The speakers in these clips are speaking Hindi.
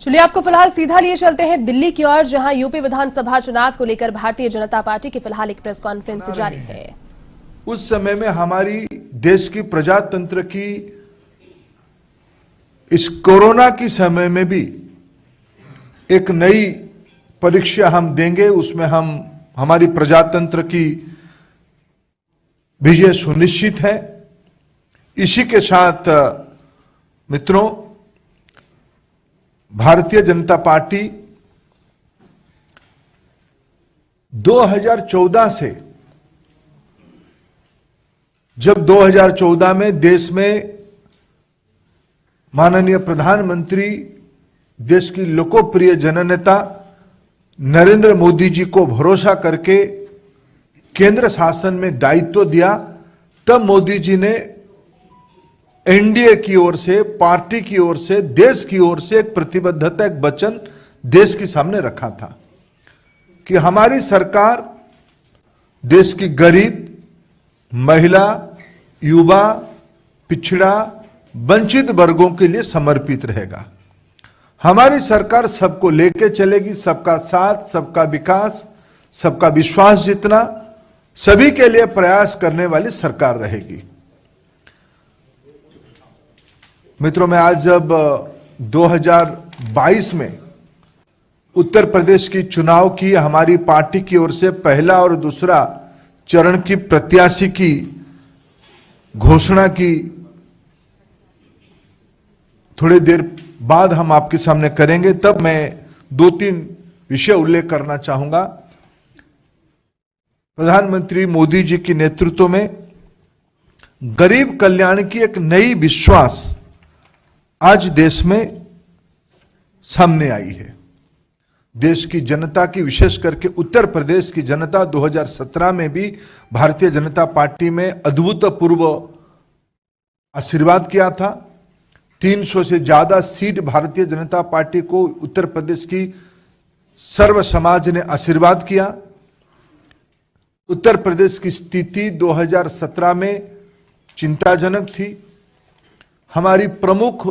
चलिए आपको फिलहाल सीधा लिए चलते हैं दिल्ली की ओर, जहां यूपी विधानसभा चुनाव को लेकर भारतीय जनता पार्टी की फिलहाल एक प्रेस कॉन्फ्रेंस जारी है। उस समय में हमारी देश की प्रजातंत्र की इस कोरोना की समय में भी एक नई परीक्षा हम देंगे, उसमें हम हमारी प्रजातंत्र की विजय सुनिश्चित है। इसी के साथ मित्रों, भारतीय जनता पार्टी 2014 से, जब 2014 में देश में माननीय प्रधानमंत्री, देश की लोकप्रिय जननेता नरेंद्र मोदी जी को भरोसा करके केंद्र शासन में दायित्व दिया, तब मोदी जी ने एनडीए की ओर से, पार्टी की ओर से, देश की ओर से एक प्रतिबद्धता, एक वचन देश के सामने रखा था कि हमारी सरकार देश की गरीब, महिला, युवा, पिछड़ा, वंचित वर्गों के लिए समर्पित रहेगा। हमारी सरकार सबको लेके चलेगी, सबका साथ, सबका विकास, सबका विश्वास जीतना, सभी के लिए प्रयास करने वाली सरकार रहेगी। मित्रों, मैं आज जब 2022 में उत्तर प्रदेश की चुनाव की हमारी पार्टी की ओर से पहला और दूसरा चरण की प्रत्याशी की घोषणा की, थोड़ी देर बाद हम आपके सामने करेंगे, तब मैं 2-3 विषय उल्लेख करना चाहूंगा। प्रधानमंत्री मोदी जी के नेतृत्व में गरीब कल्याण की एक नई विश्वास आज देश में सामने आई है। देश की जनता की, विशेष करके उत्तर प्रदेश की जनता 2017 में भी भारतीय जनता पार्टी में अभूतपूर्व आशीर्वाद किया था। 300 से ज्यादा सीट भारतीय जनता पार्टी को उत्तर प्रदेश की सर्व समाज ने आशीर्वाद किया। उत्तर प्रदेश की स्थिति 2017 में चिंताजनक थी। हमारी प्रमुख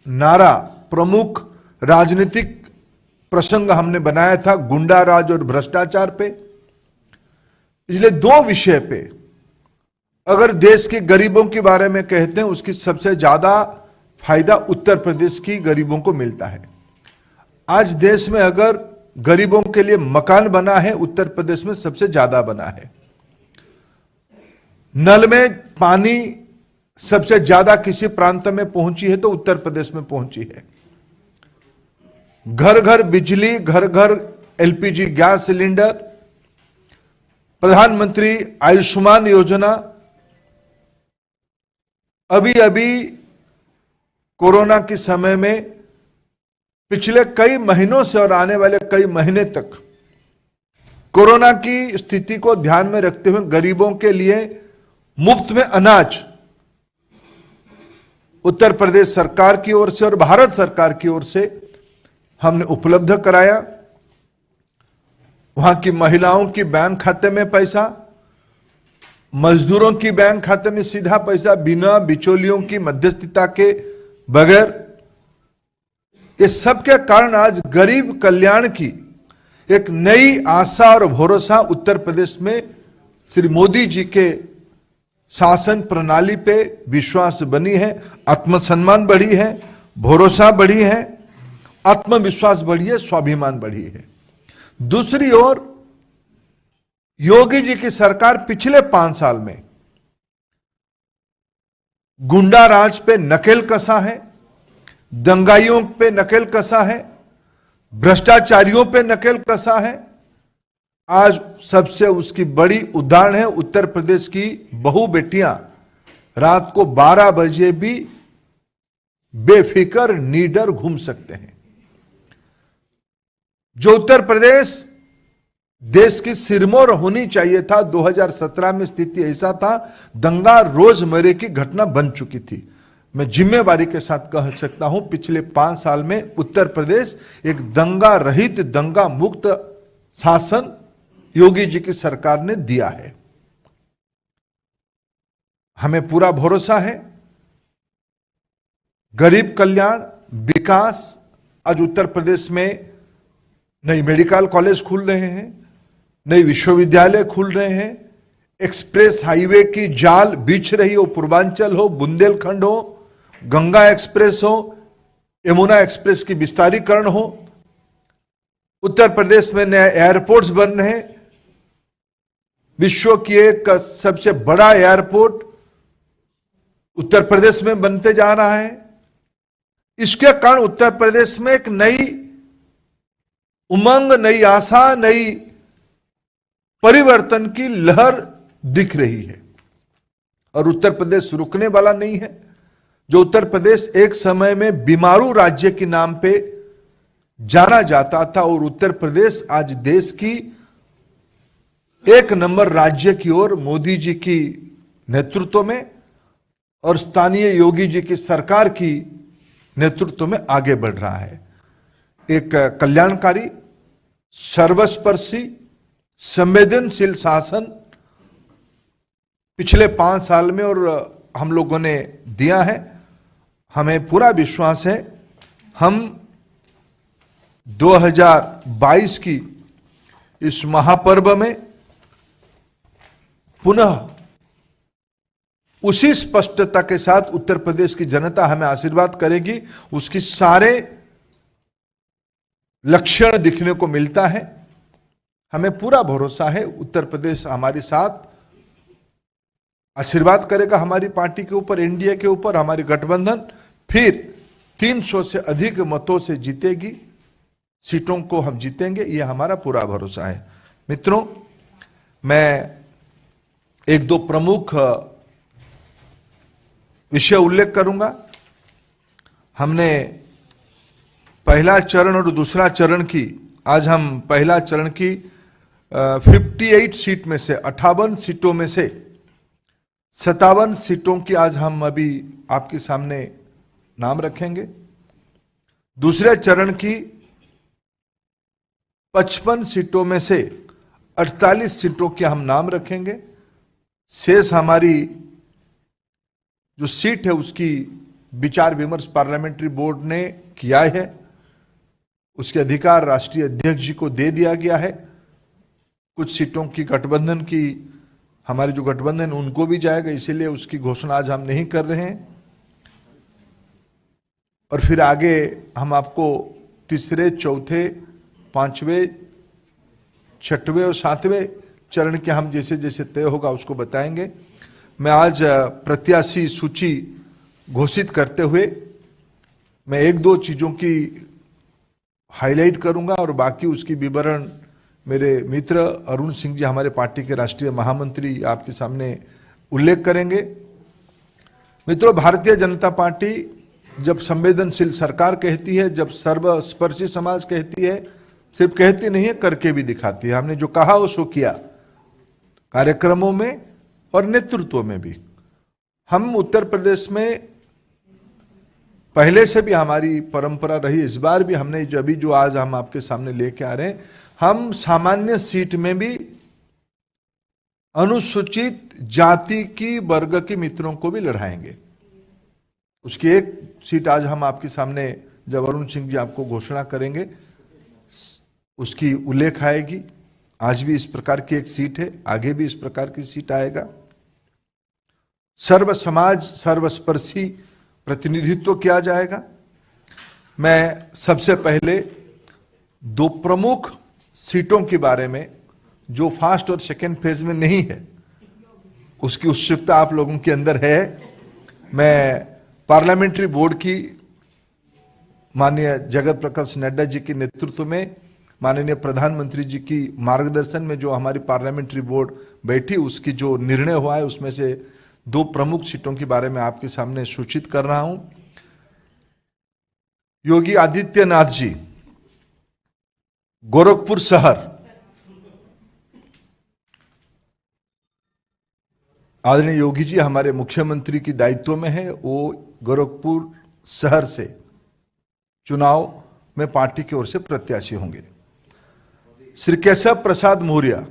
नारा, प्रमुख राजनीतिक प्रसंग हमने बनाया था गुंडा राज और भ्रष्टाचार पे। इसलिए 2 विषय पे अगर देश के गरीबों के बारे में कहते हैं, उसकी सबसे ज्यादा फायदा उत्तर प्रदेश की गरीबों को मिलता है। आज देश में अगर गरीबों के लिए मकान बना है, उत्तर प्रदेश में सबसे ज्यादा बना है। नल में पानी सबसे ज्यादा किसी प्रांत में पहुंची है तो उत्तर प्रदेश में पहुंची है। घर घर बिजली, घर घर एलपीजी गैस सिलेंडर, प्रधानमंत्री आयुष्मान योजना, अभी अभी कोरोना के समय में पिछले कई महीनों से और आने वाले कई महीने तक कोरोना की स्थिति को ध्यान में रखते हुए गरीबों के लिए मुफ्त में अनाज उत्तर प्रदेश सरकार की ओर से और भारत सरकार की ओर से हमने उपलब्ध कराया। वहां की महिलाओं की बैंक खाते में पैसा, मजदूरों की बैंक खाते में सीधा पैसा, बिना बिचौलियों की मध्यस्थता के बगैर। ये सब के कारण आज गरीब कल्याण की एक नई आशा और भरोसा उत्तर प्रदेश में श्री मोदी जी के शासन प्रणाली पे विश्वास बनी है। आत्मसम्मान बढ़ी है, भरोसा बढ़ी है, आत्मविश्वास बढ़ी है, स्वाभिमान बढ़ी है। दूसरी ओर योगी जी की सरकार पिछले 5 साल में गुंडा राज पे नकेल कसा है, दंगाइयों पे नकेल कसा है, भ्रष्टाचारियों पे नकेल कसा है। आज सबसे उसकी बड़ी उदाहरण है उत्तर प्रदेश की बहू बेटियां रात को 12 बजे भी बेफिक्र निडर घूम सकते हैं। जो उत्तर प्रदेश देश की सिरमौर होनी चाहिए था, 2017 में स्थिति ऐसा था, दंगा रोजमर्रे की घटना बन चुकी थी। मैं जिम्मेवारी के साथ कह सकता हूं, पिछले 5 साल में उत्तर प्रदेश एक दंगा रहित, दंगा मुक्त शासन योगी जी की सरकार ने दिया है। हमें पूरा भरोसा है गरीब कल्याण, विकास, आज उत्तर प्रदेश में नई मेडिकल कॉलेज खुल रहे हैं, नई विश्वविद्यालय खुल रहे हैं, एक्सप्रेस हाईवे की जाल बिछ रही हो, पूर्वांचल हो, बुंदेलखंड हो, गंगा एक्सप्रेस हो, यमुना एक्सप्रेस की विस्तारीकरण हो, उत्तर प्रदेश में नए एयरपोर्ट्स बन रहे हैं। विश्व की एक सबसे बड़ा एयरपोर्ट उत्तर प्रदेश में बनते जा रहा है। इसके कारण उत्तर प्रदेश में एक नई उमंग, नई आशा, नई परिवर्तन की लहर दिख रही है और उत्तर प्रदेश रुकने वाला नहीं है। जो उत्तर प्रदेश एक समय में बीमारू राज्य के नाम पे जाना जाता था और उत्तर प्रदेश आज देश की एक नंबर राज्य की ओर मोदी जी की नेतृत्व में और स्थानीय योगी जी की सरकार की नेतृत्व में आगे बढ़ रहा है। एक कल्याणकारी, सर्वस्पर्शी, संवेदनशील शासन पिछले 5 साल में और हम लोगों ने दिया है। हमें पूरा विश्वास है हम 2022 की इस महापर्व में पुनः उसी स्पष्टता के साथ उत्तर प्रदेश की जनता हमें आशीर्वाद करेगी, उसकी सारे लक्षण दिखने को मिलता है। हमें पूरा भरोसा है उत्तर प्रदेश हमारे साथ आशीर्वाद करेगा, हमारी पार्टी के ऊपर, एनडीए के ऊपर, हमारी गठबंधन फिर 300 से अधिक मतों से जीतेगी, सीटों को हम जीतेंगे, ये हमारा पूरा भरोसा है। मित्रों, मैं एक दो प्रमुख विषय उल्लेख करूंगा। हमने पहला चरण और दूसरा चरण की, आज हम पहला चरण की 58 सीट में से 58 सीटों में से 57 सीटों की आज हम अभी आपके सामने नाम रखेंगे। दूसरे चरण की 55 सीटों में से 48 सीटों के हम नाम रखेंगे। शेष हमारी जो सीट है उसकी विचार विमर्श पार्लियामेंट्री बोर्ड ने किया है, उसके अधिकार राष्ट्रीय अध्यक्ष जी को दे दिया गया है। कुछ सीटों की गठबंधन की, हमारे जो गठबंधन उनको भी जाएगा, इसीलिए उसकी घोषणा आज हम नहीं कर रहे हैं। और फिर आगे हम आपको तीसरे, चौथे, पांचवें, छठवें और सातवें चरण के हम जैसे जैसे तय होगा उसको बताएंगे। मैं आज प्रत्याशी सूची घोषित करते हुए मैं एक दो चीजों की हाईलाइट करूंगा और बाकी उसकी विवरण मेरे मित्र अरुण सिंह जी, हमारे पार्टी के राष्ट्रीय महामंत्री, आपके सामने उल्लेख करेंगे। मित्रों, भारतीय जनता पार्टी जब संवेदनशील सरकार कहती है, जब सर्वस्पर्शी समाज कहती है, सिर्फ कहती नहीं है, करके भी दिखाती है। हमने जो कहा वो सो किया, कार्यक्रमों में और नेतृत्व में भी। हम उत्तर प्रदेश में पहले से भी हमारी परंपरा रही, इस बार भी हमने जो आज हम आपके सामने लेके आ रहे हैं, हम सामान्य सीट में भी अनुसूचित जाति की वर्ग के मित्रों को भी लड़ाएंगे। उसकी एक सीट आज हम आपके सामने, जब अरुण सिंह जी आपको घोषणा करेंगे, उसकी उल्लेख आएगी। आज भी इस प्रकार की एक सीट है, आगे भी इस प्रकार की सीट आएगा। सर्व समाज, सर्वस्पर्शी प्रतिनिधित्व किया जाएगा। मैं सबसे पहले दो प्रमुख सीटों के बारे में, जो फर्स्ट और सेकेंड फेज में नहीं है, उसकी उत्सुकता आप लोगों के अंदर है। मैं पार्लियामेंट्री बोर्ड की माननीय जगत प्रकाश नड्डा जी के नेतृत्व में, माननीय प्रधानमंत्री जी की मार्गदर्शन में जो हमारी पार्लियामेंट्री बोर्ड बैठी, उसकी जो निर्णय हुआ है उसमें से दो प्रमुख सीटों के बारे में आपके सामने सूचित कर रहा हूं। योगी आदित्यनाथ जी, गोरखपुर शहर, आदरणीय योगी जी हमारे मुख्यमंत्री की दायित्व में है, वो गोरखपुर शहर से चुनाव में पार्टी की ओर से प्रत्याशी होंगे। श्री केशव प्रसाद मौर्य,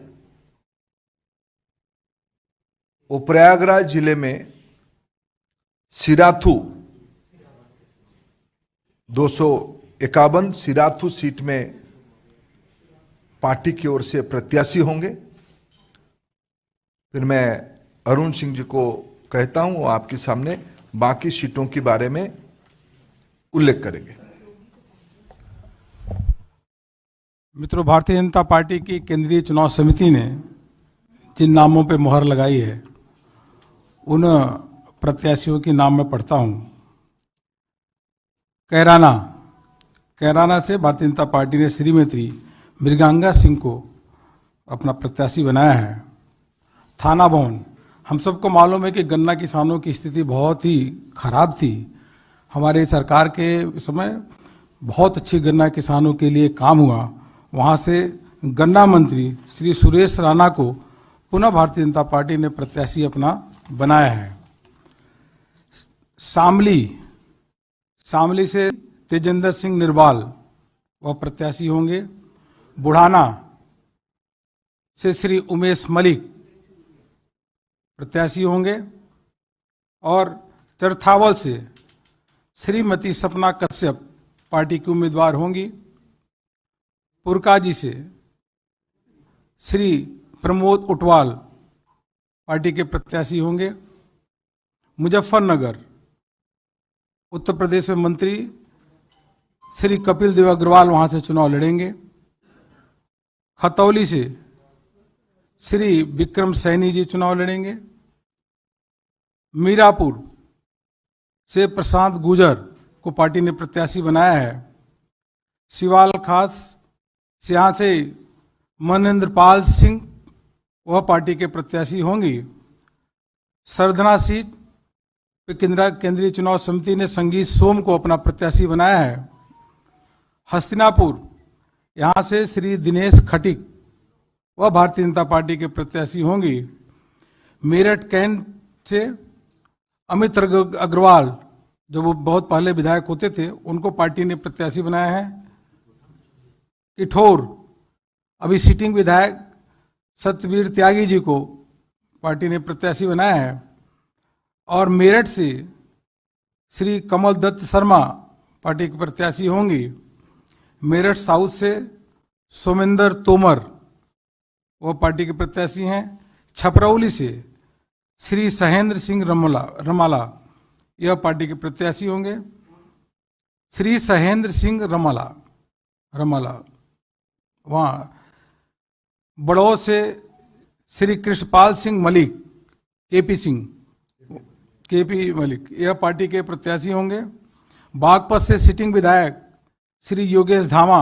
वो प्रयागराज जिले में सिराथू 51 सिराथू सीट में पार्टी की ओर से प्रत्याशी होंगे। फिर मैं अरुण सिंह जी को कहता हूं, वो आपके सामने बाकी सीटों के बारे में उल्लेख करेंगे। मित्रों, भारतीय जनता पार्टी की केंद्रीय चुनाव समिति ने जिन नामों पे मुहर लगाई है उन प्रत्याशियों के नाम मैं पढ़ता हूं। कैराना से भारतीय जनता पार्टी ने श्रीमती मृगांका सिंह को अपना प्रत्याशी बनाया है। थाना भवन, हम सबको मालूम है कि गन्ना किसानों की स्थिति बहुत ही खराब थी। हमारे सरकार के समय बहुत अच्छी गन्ना किसानों के लिए काम हुआ। वहाँ से गन्ना मंत्री श्री सुरेश राणा को पुनः भारतीय जनता पार्टी ने प्रत्याशी अपना बनाया है। शामली से तेजेंद्र सिंह निर्वाल वह प्रत्याशी होंगे। बुढ़ाना से श्री उमेश मलिक प्रत्याशी होंगे और चरथावल से श्रीमती सपना कश्यप पार्टी की उम्मीदवार होंगी। पुरकाजी से श्री प्रमोद उटवाल पार्टी के प्रत्याशी होंगे। मुजफ्फरनगर उत्तर प्रदेश में मंत्री श्री कपिल देव अग्रवाल वहां से चुनाव लड़ेंगे। खतौली से श्री विक्रम सैनी जी चुनाव लड़ेंगे। मीरापुर से प्रशांत गुजर को पार्टी ने प्रत्याशी बनाया है। सिवाल खास से यहाँ से मनेंद्र पाल सिंह वह पार्टी के प्रत्याशी होंगी। सरधना सीट पे केंद्रीय चुनाव समिति ने संगीत सोम को अपना प्रत्याशी बनाया है। हस्तिनापुर यहाँ से श्री दिनेश खटीक वह भारतीय जनता पार्टी के प्रत्याशी होंगी। मेरठ कैंट से अमित अग्रवाल जो वो बहुत पहले विधायक होते थे उनको पार्टी ने प्रत्याशी बनाया है। किठौर अभी सिटिंग विधायक सत्यवीर त्यागी जी को पार्टी ने प्रत्याशी बनाया है। और मेरठ से श्री कमल दत्त शर्मा पार्टी के प्रत्याशी होंगी। मेरठ साउथ से सोमेंद्र तोमर वो पार्टी के प्रत्याशी हैं। छपरौली से श्री सहेंद्र सिंह रमाला यह पार्टी के प्रत्याशी होंगे। श्री सहेंद्र सिंह रमाला वहाँ बड़ौद से श्री कृष्णपाल सिंह मलिक केपी मलिक यह पार्टी के प्रत्याशी होंगे। बागपत से सिटिंग विधायक श्री योगेश धामा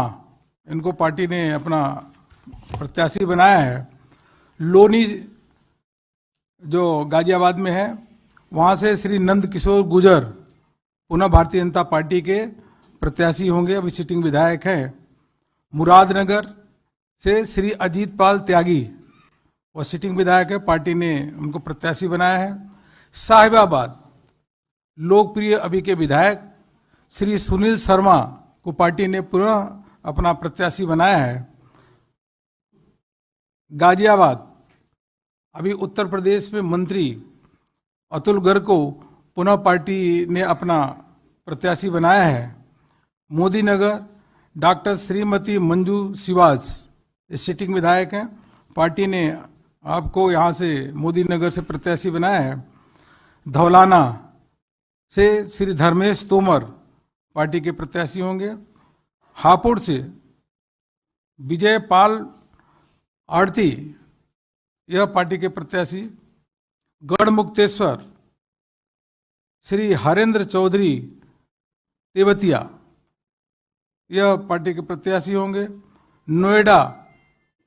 इनको पार्टी ने अपना प्रत्याशी बनाया है। लोनी जो गाजियाबाद में है वहाँ से श्री नंद किशोर गुजर पुनः भारतीय जनता पार्टी के प्रत्याशी होंगे, अभी सिटिंग विधायक हैं। मुरादनगर से श्री अजीत पाल त्यागी वह सिटिंग विधायक है, पार्टी ने उनको प्रत्याशी बनाया है। साहिबाबाद लोकप्रिय अभी के विधायक श्री सुनील शर्मा को पार्टी ने पुनः अपना प्रत्याशी बनाया है। गाजियाबाद अभी उत्तर प्रदेश में मंत्री अतुल गर्ग को पुनः पार्टी ने अपना प्रत्याशी बनाया है। मोदी नगर डॉक्टर श्रीमती मंजू शिवाज सिटिंग विधायक हैं, पार्टी ने आपको यहाँ से मोदी नगर से प्रत्याशी बनाया है। धौलाना से श्री धर्मेश तोमर पार्टी के प्रत्याशी होंगे। हापुड़ से विजय पाल आड़ती यह पार्टी के प्रत्याशी। गढ़मुक्तेश्वर श्री हरेंद्र चौधरी तेवतिया यह पार्टी के प्रत्याशी होंगे। नोएडा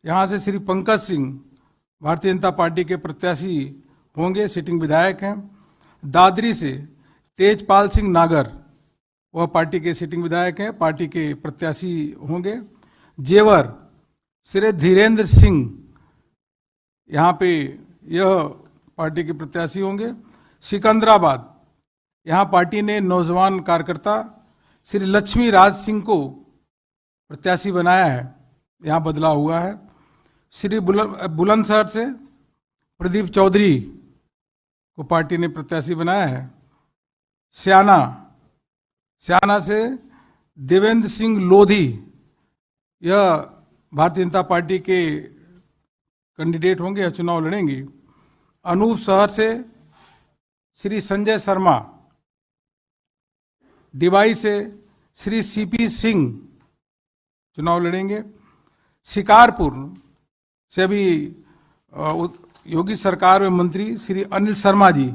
यहाँ से श्री पंकज सिंह भारतीय जनता पार्टी के प्रत्याशी होंगे, सिटिंग विधायक हैं। दादरी से तेजपाल सिंह नागर वह पार्टी के सिटिंग विधायक हैं, पार्टी के प्रत्याशी होंगे। जेवर श्री धीरेन्द्र सिंह यहाँ पे यह पार्टी के प्रत्याशी होंगे। सिकंदराबाद यहाँ पार्टी ने नौजवान कार्यकर्ता श्री लक्ष्मी राज सिंह को प्रत्याशी बनाया है, यहाँ बदलाव हुआ है। श्री बुलंदशहर से प्रदीप चौधरी को पार्टी ने प्रत्याशी बनाया है। स्याना से देवेंद्र सिंह लोधी, यह भारतीय जनता पार्टी के कैंडिडेट होंगे या चुनाव लड़ेंगे। अनूप शहर से श्री संजय शर्मा, डिवाई से श्री सीपी सिंह चुनाव लड़ेंगे। शिकारपुर से अभी योगी सरकार में मंत्री श्री अनिल शर्मा जी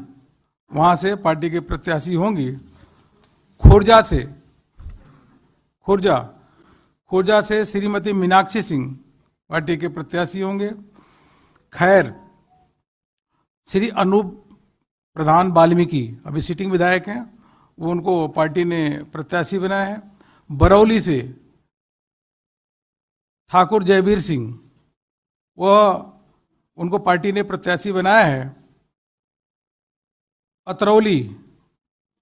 वहां से पार्टी के प्रत्याशी होंगे। खुर्जा से श्रीमती मीनाक्षी सिंह पार्टी के प्रत्याशी होंगे। खैर श्री अनूप प्रधान वाल्मीकि अभी सिटिंग विधायक हैं, वो उनको पार्टी ने प्रत्याशी बनाया है। बरौली से ठाकुर जयवीर सिंह, वह उनको पार्टी ने प्रत्याशी बनाया है। अतरौली,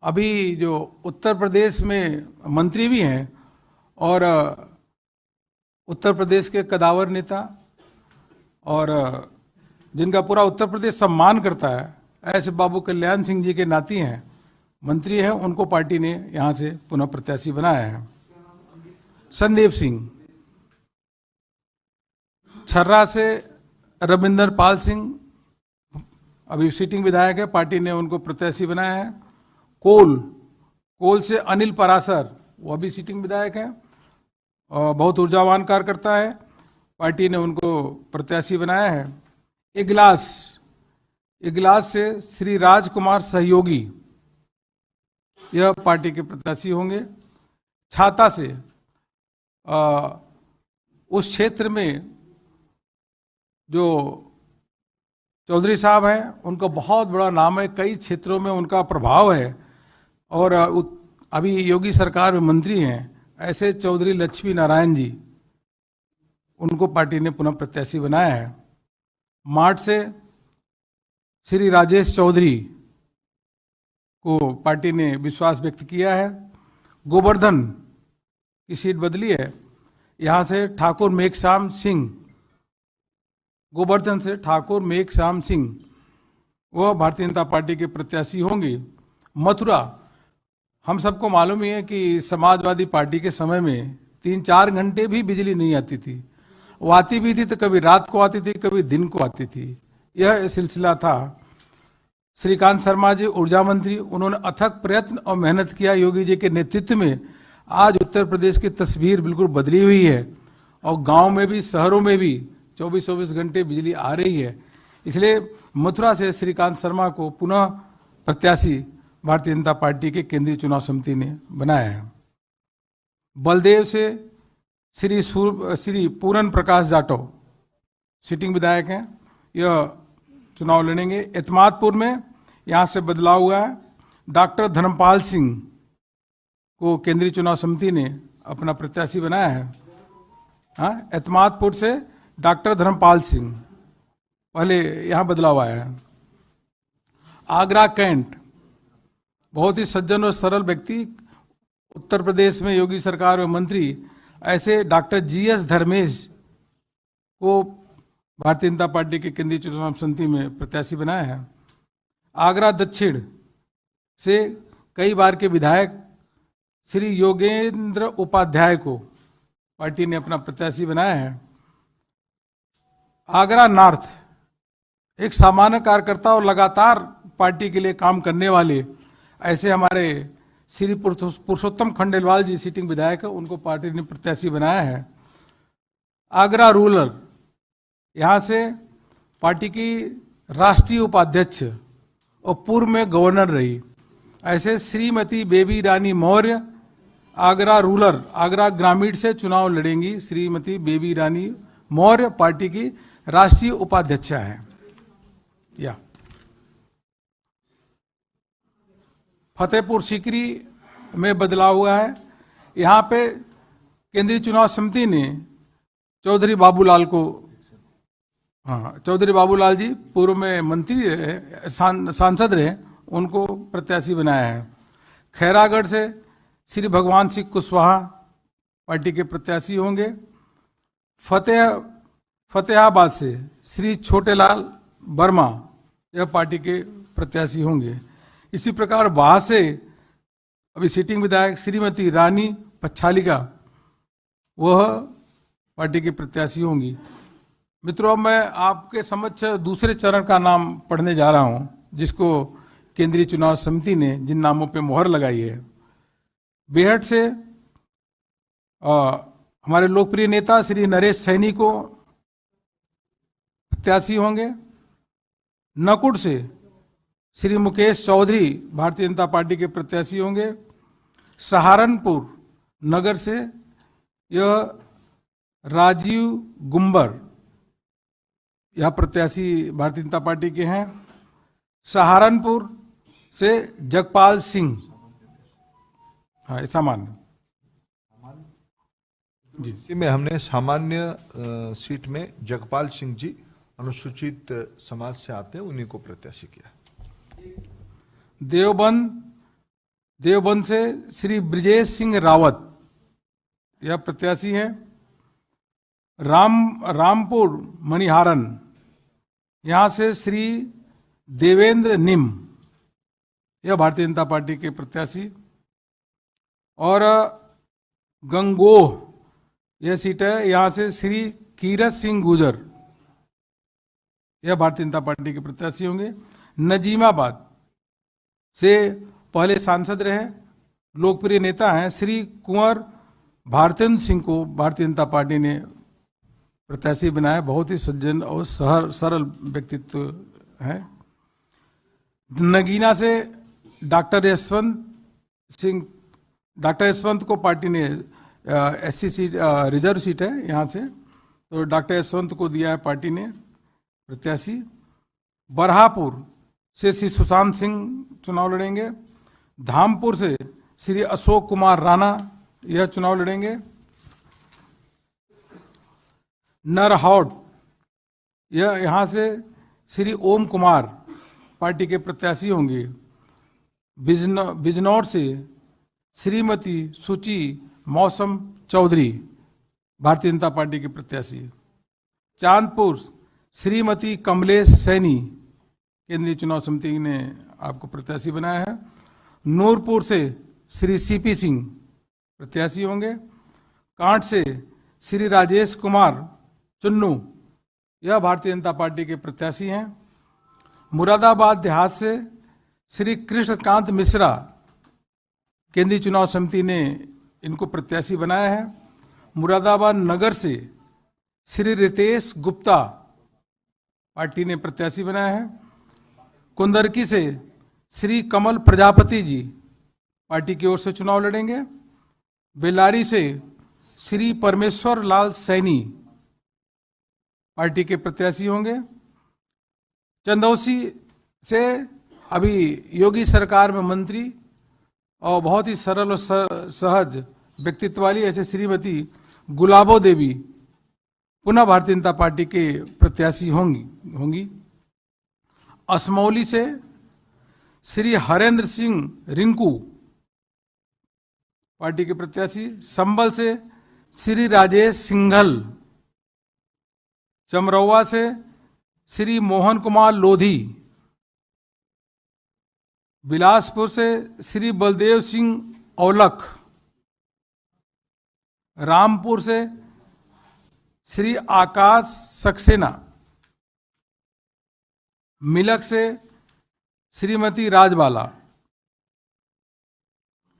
अभी जो उत्तर प्रदेश में मंत्री भी हैं और उत्तर प्रदेश के कदावर नेता और जिनका पूरा उत्तर प्रदेश सम्मान करता है, ऐसे बाबू कल्याण सिंह जी के नाती हैं, मंत्री हैं, उनको पार्टी ने यहां से पुनः प्रत्याशी बनाया है। संदीप सिंह, छर्रा से रविंदर पाल सिंह अभी सिटिंग विधायक है, पार्टी ने उनको प्रत्याशी बनाया है। कोल से अनिल परासर, वो अभी सिटिंग विधायक है और बहुत ऊर्जावान कार्यकर्ता है, पार्टी ने उनको प्रत्याशी बनाया है। इगलास से श्री राजकुमार सहयोगी, यह पार्टी के प्रत्याशी होंगे। छाता से उस क्षेत्र में जो चौधरी साहब हैं, उनका बहुत बड़ा नाम है, कई क्षेत्रों में उनका प्रभाव है और अभी योगी सरकार में मंत्री हैं, ऐसे चौधरी लक्ष्मी नारायण जी, उनको पार्टी ने पुनः प्रत्याशी बनाया है। मार्ट से श्री राजेश चौधरी को पार्टी ने विश्वास व्यक्त किया है। गोवर्धन की सीट बदली है, यहां से ठाकुर मेघश्याम सिंह, गोवर्धन से ठाकुर मेघश्याम सिंह, वह भारतीय जनता पार्टी के प्रत्याशी होंगे। मथुरा, हम सबको मालूम ही है कि समाजवादी पार्टी के समय में 3-4 घंटे भी बिजली नहीं आती थी, वो आती भी थी तो कभी रात को आती थी, कभी दिन को आती थी, यह सिलसिला था। श्रीकांत शर्मा जी ऊर्जा मंत्री, उन्होंने अथक प्रयत्न और मेहनत किया योगी जी के नेतृत्व में। आज उत्तर प्रदेश की तस्वीर बिल्कुल बदली हुई है और गांव में भी शहरों में भी 24-24 घंटे बिजली आ रही है। इसलिए मथुरा से श्रीकांत शर्मा को पुनः प्रत्याशी भारतीय जनता पार्टी के केंद्रीय चुनाव समिति ने बनाया है। बलदेव से श्री पूरन प्रकाश जाटव सिटिंग विधायक हैं, यह चुनाव लड़ेंगे। एतमादपुर में यहाँ से बदलाव हुआ है, डॉक्टर धर्मपाल सिंह को केंद्रीय चुनाव समिति ने अपना प्रत्याशी बनाया है। हाँ, एतमादपुर से डॉक्टर धर्मपाल सिंह, पहले यहाँ बदलाव आया है। आगरा कैंट, बहुत ही सज्जन और सरल व्यक्ति, उत्तर प्रदेश में योगी सरकार में मंत्री, ऐसे डॉक्टर GS धर्मेश को भारतीय जनता पार्टी के केंद्रीय चुनाव समिति में प्रत्याशी बनाया है। आगरा दक्षिण से कई बार के विधायक श्री योगेंद्र उपाध्याय को पार्टी ने अपना प्रत्याशी बनाया है। आगरा नॉर्थ, एक सामान्य कार्यकर्ता और लगातार पार्टी के लिए काम करने वाले, ऐसे हमारे श्री पुरुषोत्तम खंडेलवाल जी सिटिंग विधायक है, उनको पार्टी ने प्रत्याशी बनाया है। आगरा रूरल, यहाँ से पार्टी की राष्ट्रीय उपाध्यक्ष और पूर्व में गवर्नर रही, ऐसे श्रीमती बेबी रानी मौर्य आगरा रूरल, आगरा ग्रामीण से चुनाव लड़ेंगी। श्रीमती बेबी रानी मौर्य पार्टी की राष्ट्रीय उपाध्यक्षा है। या फतेहपुर सीकरी में बदलाव हुआ है, यहाँ पे केंद्रीय चुनाव समिति ने चौधरी बाबूलाल को, हाँ, चौधरी बाबूलाल जी पूर्व में मंत्री रहे, सांसद रहे, उनको प्रत्याशी बनाया है। खैरागढ़ से श्री भगवान सिंह कुशवाहा पार्टी के प्रत्याशी होंगे। फतेहाबाद से श्री छोटेलाल वर्मा, यह पार्टी के प्रत्याशी होंगे। इसी प्रकार वहां से अभी सिटिंग विधायक श्रीमती रानी पच्छालिका वह पार्टी की प्रत्याशी होंगी। मित्रों, मैं आपके समक्ष दूसरे चरण का नाम पढ़ने जा रहा हूं, जिसको केंद्रीय चुनाव समिति ने जिन नामों पे मोहर लगाई है। बेहट से हमारे लोकप्रिय नेता श्री नरेश सैनी को प्रत्याशी होंगे। नकुड़ से श्री मुकेश चौधरी भारतीय जनता पार्टी के प्रत्याशी होंगे। सहारनपुर नगर से यह राजीव गुम्बर यह प्रत्याशी भारतीय जनता पार्टी के हैं। सहारनपुर से जगपाल सिंह, हाँ सामान्य जी, इसी में हमने सामान्य सीट में जगपाल सिंह जी अनुसूचित समाज से आते हैं, उन्हीं को प्रत्याशी किया। देवबंद से श्री ब्रिजेश सिंह रावत यह प्रत्याशी हैं। रामपुर मणिहारन यहां से श्री देवेंद्र निम यह भारतीय जनता पार्टी के प्रत्याशी। और गंगोह यह सीट है, यहां से श्री कीरत सिंह गुजर यह भारतीय जनता पार्टी के प्रत्याशी होंगे। नजीमाबाद से पहले सांसद रहे, लोकप्रिय नेता हैं, श्री कुंवर भारतेंद्र सिंह को भारतीय जनता पार्टी ने प्रत्याशी बनाया। बहुत ही सज्जन और सरल व्यक्तित्व है। नगीना से डॉक्टर यशवंत को पार्टी ने एससी सीट रिजर्व सीट है यहाँ से, तो डॉक्टर यशवंत को दिया है पार्टी ने प्रत्याशी। बरहापुर से श्री सुशांत सिंह चुनाव लड़ेंगे। धामपुर से श्री अशोक कुमार राणा यह चुनाव लड़ेंगे। नरहौट यह यहाँ से श्री ओम कुमार पार्टी के प्रत्याशी होंगे। बिजनौर से श्रीमती सुची मौसम चौधरी भारतीय जनता पार्टी के प्रत्याशी। चांदपुर श्रीमती कमलेश सैनी केंद्रीय चुनाव समिति ने आपको प्रत्याशी बनाया है। नूरपुर से श्री सीपी सिंह प्रत्याशी होंगे। कांट से श्री राजेश कुमार चुन्नू यह भारतीय जनता पार्टी के प्रत्याशी हैं। मुरादाबाद देहात से श्री कृष्णकांत मिश्रा केंद्रीय चुनाव समिति ने इनको प्रत्याशी बनाया है। मुरादाबाद नगर से श्री रितेश गुप्ता पार्टी ने प्रत्याशी बनाया है। कुंदरकी से श्री कमल प्रजापति जी पार्टी की ओर से चुनाव लड़ेंगे। बेलारी से श्री परमेश्वर लाल सैनी पार्टी के प्रत्याशी होंगे। चंदौसी से अभी योगी सरकार में मंत्री और बहुत ही सरल और सहज व्यक्तित्व वाली ऐसे श्रीमती गुलाबो देवी पुनः भारतीय जनता पार्टी के प्रत्याशी होंगी। असमौली से श्री हरेंद्र सिंह रिंकू पार्टी के प्रत्याशी। संबल से श्री राजेश सिंघल। चमरौवा से श्री मोहन कुमार लोधी। बिलासपुर से श्री बलदेव सिंह औलख। रामपुर से श्री आकाश सक्सेना। मिलक से श्रीमती राजबाला।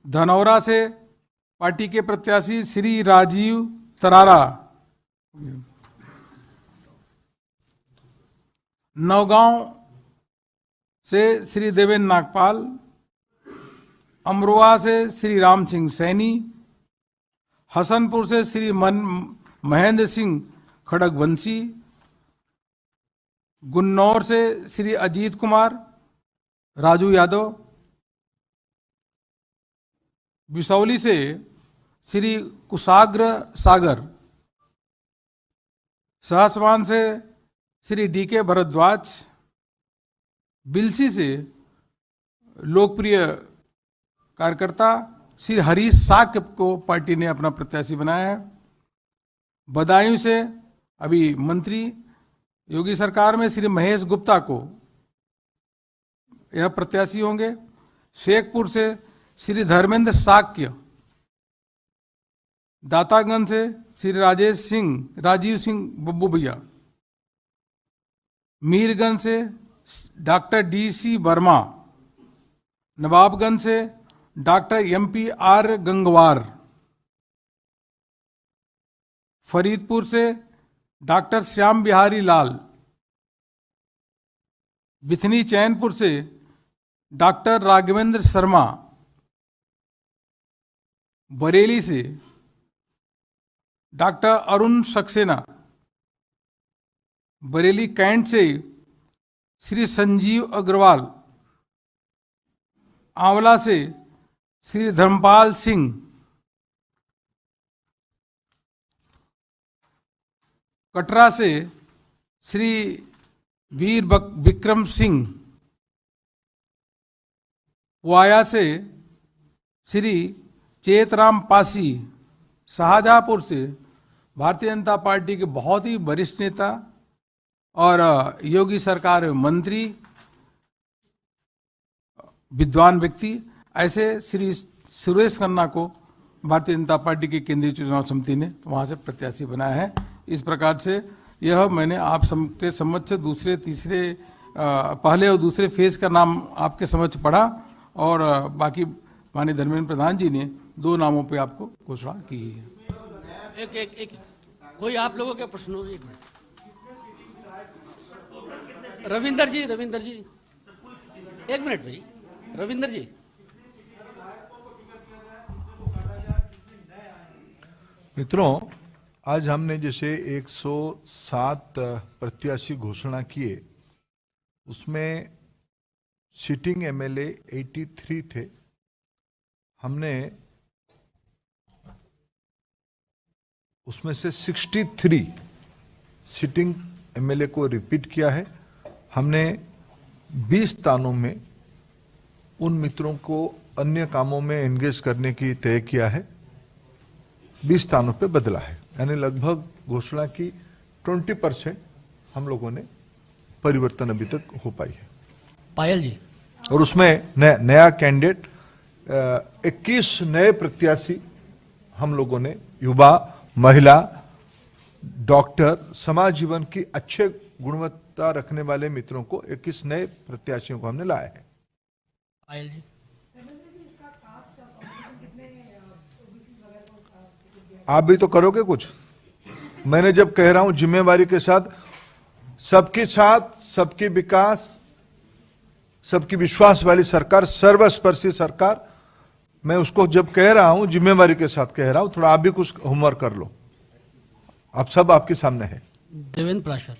धनौरा से पार्टी के प्रत्याशी श्री राजीव तरारा। नौगांव से श्री देवेंद्र नागपाल। अमरोहा से श्री राम सिंह सैनी। हसनपुर से श्री महेंद्र सिंह खड़गवंशी। गुन्नौर से श्री अजीत कुमार राजू यादव। बिसौली से श्री कुशाग्र सागर। सहसवान से श्री डीके भरद्वाज। बिलसी से लोकप्रिय कार्यकर्ता श्री हरीश साक्य को पार्टी ने अपना प्रत्याशी बनाया है। बदायूं से अभी मंत्री योगी सरकार में श्री महेश गुप्ता को यह प्रत्याशी होंगे। शेखपुर से श्री धर्मेंद्र साक्य दातागंज से श्री राजीव सिंह बब्बू भैया, मीरगंज से डॉक्टर DC वर्मा, नवाबगंज से डॉक्टर MP.R. गंगवार, फरीदपुर से डॉक्टर श्याम बिहारी लाल, बिथनी चैनपुर से डॉक्टर राघवेंद्र शर्मा, बरेली से डॉक्टर अरुण सक्सेना, बरेली कैंट से श्री संजीव अग्रवाल, आंवला से श्री धर्मपाल सिंह, कटरा से श्री वीर विक्रम सिंह, वाया से श्री चेतराम पासी, शाहजहांपुर से भारतीय जनता पार्टी के बहुत ही वरिष्ठ नेता और योगी सरकार में मंत्री, विद्वान व्यक्ति, ऐसे श्री सुरेश खन्ना को भारतीय जनता पार्टी की केंद्रीय चुनाव समिति ने वहां से प्रत्याशी बनाया है। इस प्रकार से यह मैंने आप सबके समक्ष दूसरे तीसरे पहले और दूसरे फेज का नाम आपके समक्ष पढ़ा और बाकी माननीय धर्मेंद्र प्रधान जी ने 2 नामों पे आपको घोषणा की है। एक कोई आप लोगों के प्रश्न हो? एक मिनट, रविंदर जी एक मिनट भाई, रविंदर जी। मित्रों, आज हमने जैसे 107 प्रत्याशी घोषणा किए, उसमें सिटिंग MLA 83 थे। हमने उसमें से 63 सिटिंग MLA को रिपीट किया है। हमने 20 स्थानों में उन मित्रों को अन्य कामों में एंगेज करने की तय किया है, 20 स्थानों पे बदला है, यानी लगभग घोषणा की 20% हम लोगों ने परिवर्तन अभी तक हो पाई है। पायल जी, और उसमें नया कैंडिडेट 21 नए प्रत्याशी हम लोगों ने, युवा, महिला, डॉक्टर, समाज जीवन की अच्छे गुणवत्ता रखने वाले मित्रों को 21 नए प्रत्याशियों को हमने लाया है। पायल जी, आप भी तो करोगे कुछ। मैंने जब कह रहा हूं जिम्मेवारी के साथ, सबके विकास, सबकी विश्वास वाली सरकार, सर्वस्पर्शी सरकार, मैं उसको जब कह रहा हूं जिम्मेवारी के साथ कह रहा हूं। थोड़ा आप भी कुछ होमवर्क कर लो, आप सब आपके सामने है। देवेंद्र प्राशर।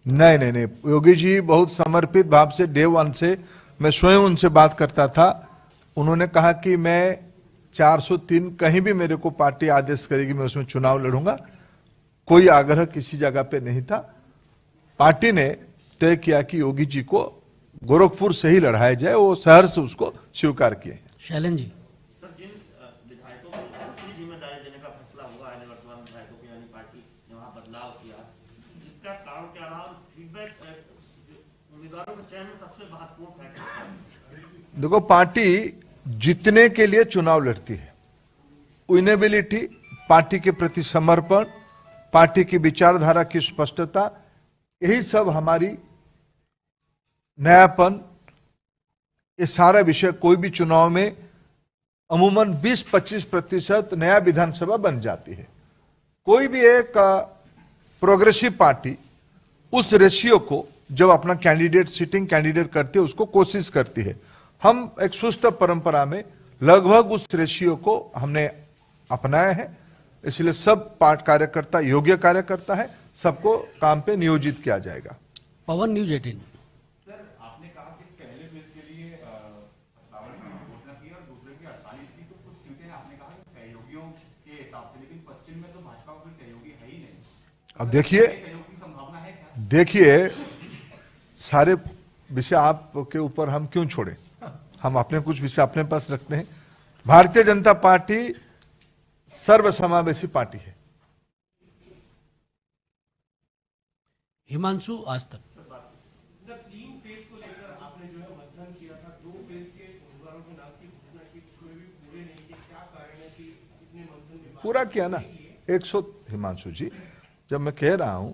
नहीं, योगी जी बहुत समर्पित भाव से डे 1 से मैं स्वयं उनसे बात करता था। उन्होंने कहा कि मैं 403 कहीं भी मेरे को पार्टी आदेश करेगी मैं उसमें चुनाव लड़ूंगा। कोई आग्रह किसी जगह पे नहीं था। पार्टी ने तय किया कि योगी जी को गोरखपुर से ही लड़ाया जाए, वो शहर से उसको स्वीकार किए। शैलन जी, सर, जिन विधायकों को दूसरी जिम्मेदारी देने का फैसला हुआ है, निवर्तमान विधायकों की यानी पार्टी ने वहां बदलाव किया, इसका कारण क्या रहा? फीडबैक उम्मीदवारों के चयन में सबसे महत्वपूर्ण फैक्टर। देखो, पार्टी जीतने के लिए चुनाव लड़ती है। विनेबिलिटी, पार्टी के प्रति समर्पण, पार्टी की विचारधारा की स्पष्टता, यही सब हमारी नयापन, ये सारा विषय कोई भी चुनाव में अमूमन 20-25% नया विधानसभा बन जाती है। कोई भी एक प्रोग्रेसिव पार्टी उस रेशियो को जब अपना कैंडिडेट, सिटिंग कैंडिडेट करती है, उसको कोशिश करती है। हम एक सुस्त परंपरा में लगभग उस रेशियो को हमने अपनाया है। इसलिए सब पार्टी कार्यकर्ता योग्य कार्यकर्ता है, सबको काम पे नियोजित किया जाएगा। पवन, न्यूज 18। सर, आपने कहा कि पहले फेज के लिए 57 की घोषणा की और दूसरे की 48 की, तो कुछ सीटें आपने कहा कि सहयोगियों के हिसाब से, लेकिन पश्चिम में तो भाजपा कोई सहयोगी है ही नहीं। अब देखिए, सहयोग की संभावना है क्या? देखिए, सारे विषय आपके ऊपर हम क्यों छोड़े, हम अपने कुछ विषय अपने पास रखते हैं। भारतीय जनता पार्टी सर्वसमावेशी पार्टी है। हिमांशु, आज तक। सर, 3 फेज को लेकर आपने जो है मतदान किया था पूरा किया ना 100। हिमांशु जी, जब मैं कह रहा हूं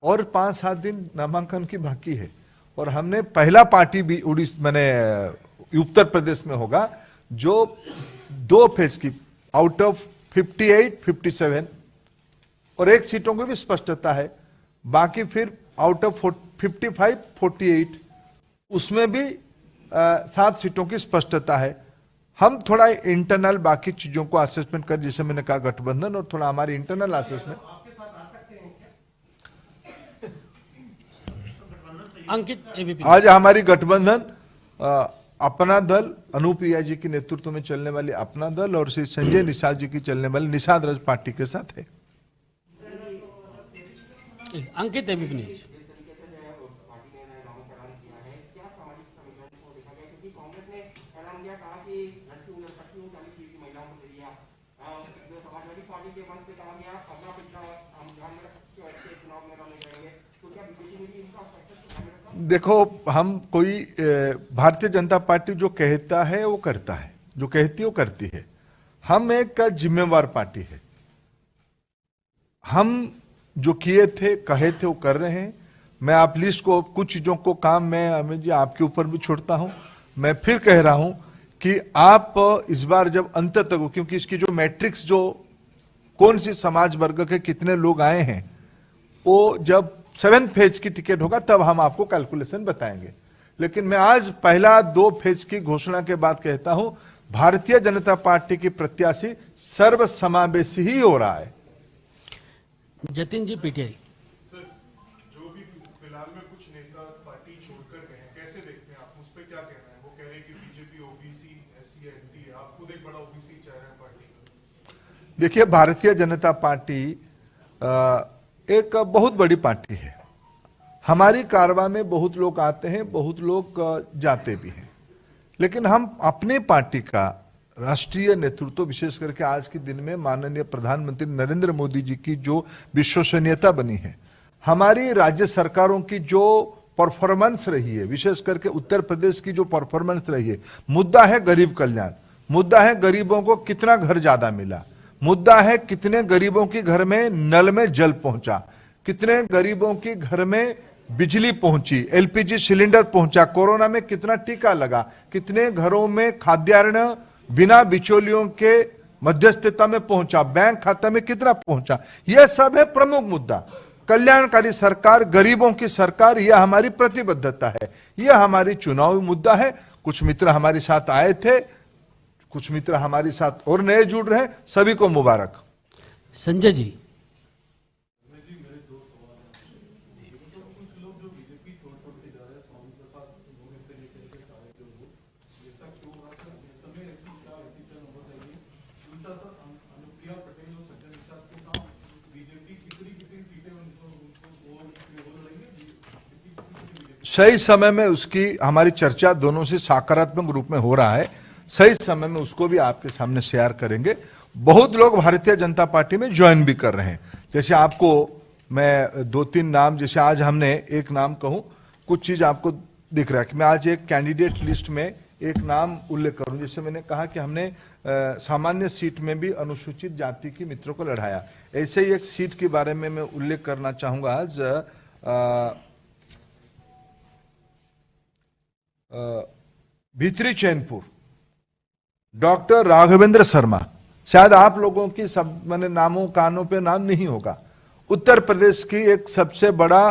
और 5-7 दिन नामांकन की बाकी है और हमने पहला पार्टी भी उत्तर प्रदेश में होगा जो 2 फेज की आउट ऑफ 58, 57 और 1 सीटों की भी स्पष्टता है, बाकी फिर आउट ऑफ 55, 48 उसमें भी 7 सीटों की स्पष्टता है। हम थोड़ा इंटरनल बाकी चीजों को असेसमेंट कर, जैसे मैंने कहा गठबंधन और थोड़ा हमारी इंटरनल असेसमेंट। अंकित एबीपी। आज हमारी गठबंधन अपना दल, अनुप्रिया जी के नेतृत्व में चलने वाली अपना दल और श्री संजय निषाद जी की चलने वाली निषाद राज पार्टी के साथ है। अंकित एबीपी न्यूज। देखो, हम कोई भारतीय जनता पार्टी जो कहता है वो करता है, जो कहती है वो करती है। हम एक जिम्मेवार पार्टी है। हम जो किए थे, कहे थे, वो कर रहे हैं। मैं आप लिस्ट को, कुछ चीजों को काम मैं अमित जी आपके ऊपर भी छोड़ता हूं। मैं फिर कह रहा हूं कि आप इस बार जब अंत तक, क्योंकि इसकी जो मैट्रिक्स, जो कौन सी समाज वर्ग के कितने लोग आए हैं, वो जब 7 फेज की टिकट होगा तब हम आपको कैलकुलेशन बताएंगे। लेकिन मैं आज पहला 2 फेज की घोषणा के बाद कहता हूं, भारतीय जनता पार्टी की प्रत्याशी सर्वसमावेशी ही हो रहा है। जतिन जी पीटीआई। सर, जो भी फिलहाल में कुछ नेता पार्टी छोड़कर गए हैं, कैसे देखते हैं आप, उस पर क्या कहना है? वो कह रहे हैं कि बीजेपी ओबीसी, एससी, एनटी है। आप खुद एक बड़ा ओबीसी चेहरा है पार्टी का। देखिए, भारतीय जनता पार्टी एक बहुत बड़ी पार्टी है। हमारी कारवां में बहुत लोग आते हैं, बहुत लोग जाते भी हैं, लेकिन हम अपने पार्टी का राष्ट्रीय नेतृत्व, विशेष करके आज के दिन में माननीय प्रधानमंत्री नरेंद्र मोदी जी की जो विश्वसनीयता बनी है, हमारी राज्य सरकारों की जो परफॉर्मेंस रही है, विशेष करके उत्तर प्रदेश की जो परफॉर्मेंस रही है, मुद्दा है गरीब कल्याण, मुद्दा है गरीबों को कितना घर ज्यादा मिला, मुद्दा है कितने गरीबों के घर में नल में जल पहुंचा, कितने गरीबों के घर में बिजली पहुंची, एलपीजी सिलेंडर पहुंचा, कोरोना में कितना टीका लगा, कितने घरों में खाद्यान्न बिना बिचौलियों के मध्यस्थता में पहुंचा, बैंक खाता में कितना पहुंचा। यह सब है प्रमुख मुद्दा। कल्याणकारी सरकार, गरीबों की सरकार, यह हमारी प्रतिबद्धता है, यह हमारी चुनावी मुद्दा है। कुछ मित्र हमारे साथ आए थे, कुछ मित्र हमारे साथ और नए जुड़ रहे हैं, सभी को मुबारक। संजय जी। सही समय में उसकी हमारी चर्चा दोनों से सकारात्मक रूप में हो रहा है। सही समय में उसको भी आपके सामने शेयर करेंगे। बहुत लोग भारतीय जनता पार्टी में ज्वाइन भी कर रहे हैं। जैसे आपको मैं 2-3 नाम, जैसे आज हमने एक नाम कहूं, कुछ चीज आपको दिख रहा है कि मैं आज एक कैंडिडेट लिस्ट में एक नाम उल्लेख करूं। जैसे मैंने कहा कि हमने सामान्य सीट में भी अनुसूचित जाति के मित्रों को लड़ाया, ऐसे ही एक सीट के बारे में मैं उल्लेख करना चाहूंगा। आज भीतरी चैनपुर, डॉक्टर राघवेंद्र शर्मा, शायद आप लोगों की सब मैंने नामों कानों पे नाम नहीं होगा, उत्तर प्रदेश की एक सबसे बड़ा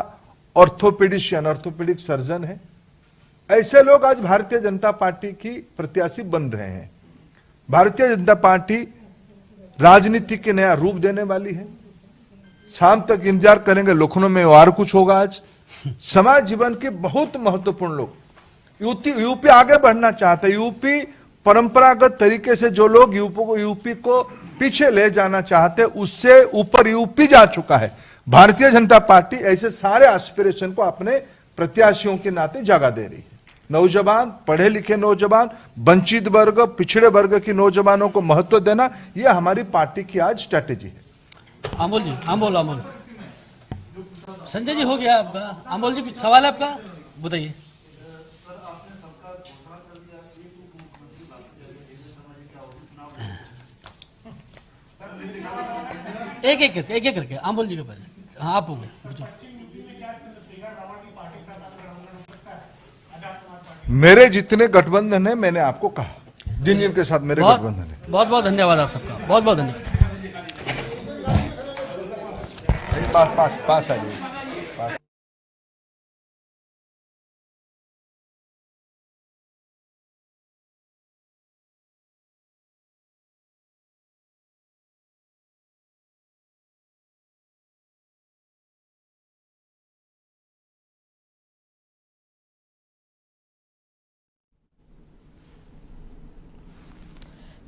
ऑर्थोपेडिक सर्जन है। ऐसे लोग आज भारतीय जनता पार्टी की प्रत्याशी बन रहे हैं। भारतीय जनता पार्टी राजनीति के नया रूप देने वाली है। शाम तक इंतजार करेंगे, लखनऊ में और कुछ होगा। आज समाज जीवन के बहुत महत्वपूर्ण लोग, यूपी आगे बढ़ना चाहते हैं। यूपी परंपरागत तरीके से जो लोग यूपी को पीछे ले जाना चाहते, उससे ऊपर यूपी जा चुका है। भारतीय जनता पार्टी ऐसे सारे एस्पिरेशन को अपने प्रत्याशियों के नाते जगह दे रही है। नौजवान, पढ़े लिखे नौजवान, वंचित वर्ग, पिछड़े वर्ग के नौजवानों को महत्व देना, यह हमारी पार्टी की आज स्ट्रैटेजी है। अमोल जी, अमोल संजय जी हो गया आपका। अमोल जी कुछ सवाल है आपका, बताइए। एक एक करके अमोल जी के पहले। हाँ आप हो गए पूछो। मेरे जितने गठबंधन है मैंने आपको कहा, जिन जिन के साथ मेरे गठबंधन है। बहुत बहुत धन्यवाद आप सबका, बहुत बहुत धन्यवाद। पास आ जाइए।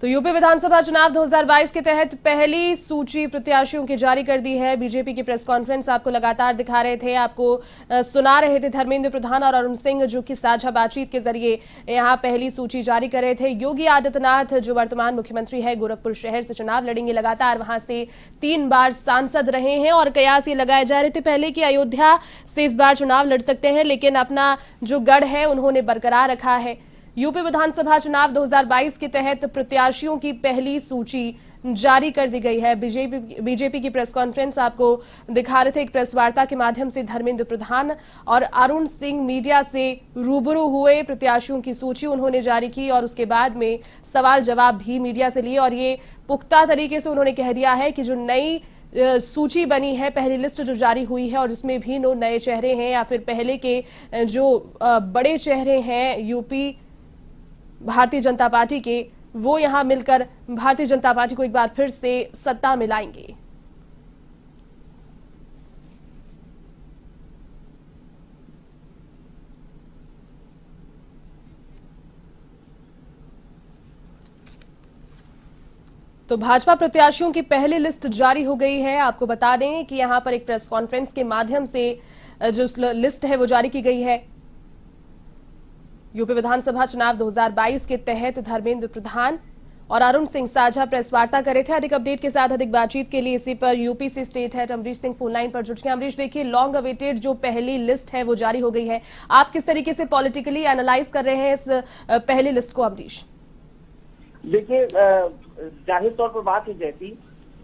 तो यूपी विधानसभा चुनाव 2022 के तहत पहली सूची प्रत्याशियों की जारी कर दी है। बीजेपी की प्रेस कॉन्फ्रेंस आपको लगातार दिखा रहे थे, आपको सुना रहे थे धर्मेंद्र प्रधान और अरुण सिंह, जो कि साझा बातचीत के जरिए यहां पहली सूची जारी कर रहे थे। योगी आदित्यनाथ जो वर्तमान मुख्यमंत्री है, गोरखपुर शहर से चुनाव लड़ेंगे, लगातार वहां से 3 बार सांसद रहे हैं और कयास ये लगाए जा रहे थे पहले कि अयोध्या से इस बार चुनाव लड़ सकते हैं, लेकिन अपना जो गढ़ है उन्होंने बरकरार रखा है। यूपी विधानसभा चुनाव 2022 के तहत प्रत्याशियों की पहली सूची जारी कर दी गई है। बीजेपी की प्रेस कॉन्फ्रेंस आपको दिखा रहे थे। एक प्रेस वार्ता के माध्यम से धर्मेंद्र प्रधान और अरुण सिंह मीडिया से रूबरू हुए, प्रत्याशियों की सूची उन्होंने जारी की और उसके बाद में सवाल जवाब भी मीडिया से लिए और ये पुख्ता तरीके से उन्होंने कह दिया है कि जो नई सूची बनी है, पहली लिस्ट जो जारी हुई है और जिसमें भी नए चेहरे हैं या फिर पहले के जो बड़े चेहरे हैं यूपी भारतीय जनता पार्टी के, वो यहां मिलकर भारतीय जनता पार्टी को एक बार फिर से सत्ता में लाएंगे। तो भाजपा प्रत्याशियों की पहली लिस्ट जारी हो गई है। आपको बता दें कि यहां पर एक प्रेस कॉन्फ्रेंस के माध्यम से जो लिस्ट है वो जारी की गई है। यूपी विधानसभा चुनाव 2022 के तहत धर्मेंद्र प्रधान और अरुण सिंह साझा प्रेस वार्ता कर रहे थे। अधिक अपडेट के साथ अधिक बातचीत के लिए इसी पर यूपी से state head Amrish Singh phone line पर जुड़ चुके हैं। अमरीश, देखिए लॉन्ग अवेटेड जो पहली लिस्ट है वो जारी हो गई है, आप किस तरीके से पॉलिटिकली एनालाइज कर रहे हैं इस पहली लिस्ट को अमरीश? देखिए, जाहिर तौर पर बात है जैसी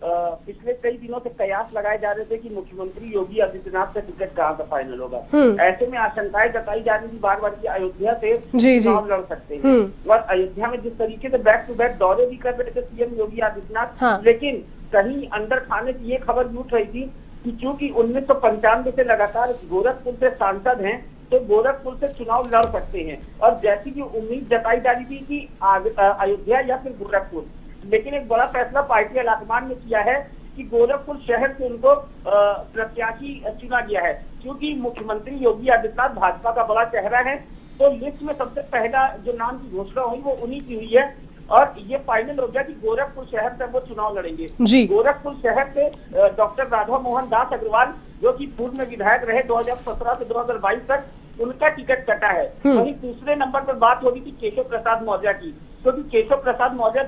पिछले कई दिनों से कयास लगाए जा रहे थे कि मुख्यमंत्री योगी आदित्यनाथ का टिकट कहाँ का फाइनल होगा। ऐसे में आशंकाएं जताई जा रही थी बार बार कि अयोध्या से चुनाव लड़ सकते हैं और अयोध्या में जिस तरीके से बैक टू बैक दौरे भी कर रहे थे सीएम योगी आदित्यनाथ, लेकिन कहीं अंदर खाने की ये खबर भी उठ रही थी कि चूंकि 1995 से लगातार गोरखपुर से सांसद हैं तो गोरखपुर से चुनाव लड़ सकते हैं और जैसी की उम्मीद जताई जा रही थी कि अयोध्या या फिर गोरखपुर, लेकिन एक बड़ा फैसला पार्टी हाईकमान ने किया है कि गोरखपुर शहर से उनको प्रत्याशी चुना गया है। क्योंकि मुख्यमंत्री योगी आदित्यनाथ भाजपा का बड़ा चेहरा है, तो लिस्ट में सबसे पहला जो नाम की घोषणा हुई वो उन्हीं की हुई है और ये फाइनल हो गया कि गोरखपुर शहर से वो चुनाव लड़ेंगे। गोरखपुर शहर से डॉक्टर राधा मोहन दास अग्रवाल, जो कि पूर्व में विधायक रहे 2017 से 2022 तक, उनका टिकट कटा है। वहीं दूसरे नंबर पर बात हो रही थी केशव प्रसाद मौर्य की, क्योंकि केशव प्रसाद मौर्य